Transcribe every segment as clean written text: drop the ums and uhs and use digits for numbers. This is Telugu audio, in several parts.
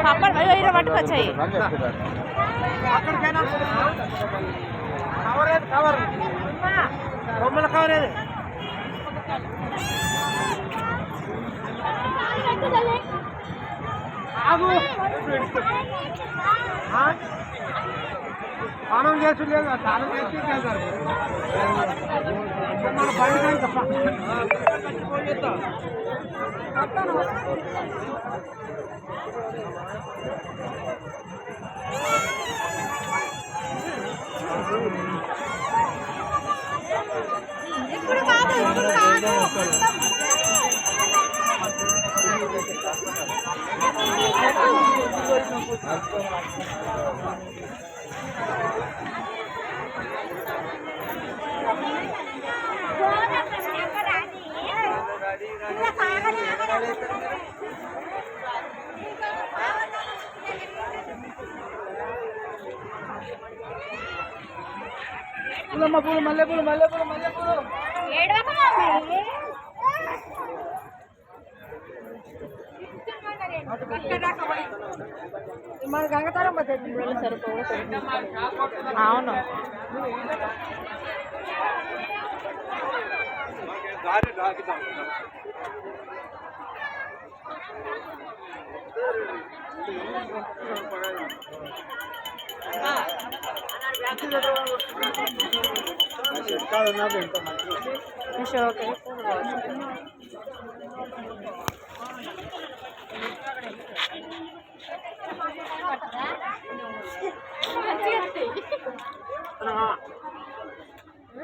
అప్పటి వైర పట్టుకొచ్చాయి కవర్ బొమ్మల కవర్ ఏది స్నానం చేసి లేదు స్నానం చేసి మన బండి తప్ప ఇప్పుడు కాదు పూలు మల్లెపూలు మల్లెపూలు మల్లెపూలు మన గంగతారం సరిపోదు అవును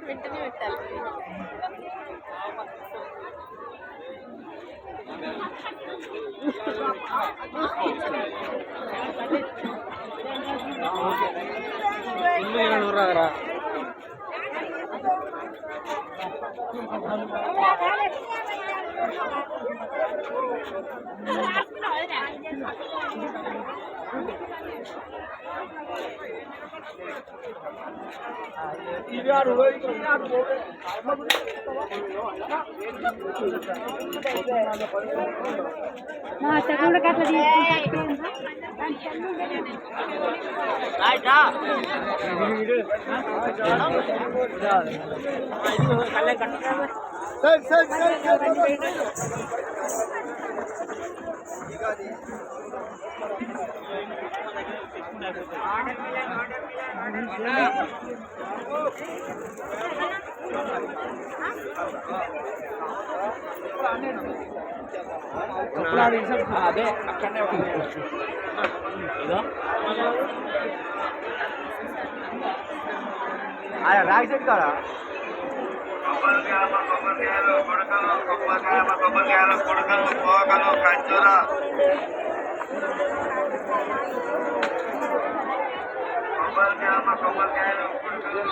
వెంటనే పెట్టాలి seguro que అదే అక్కడనే రాగి చెట్టు కాదా కొబ్బరికాయలు కొడుకలు పోకలు ఖర్జూర కొబ్బరికాయలు కొడుకలు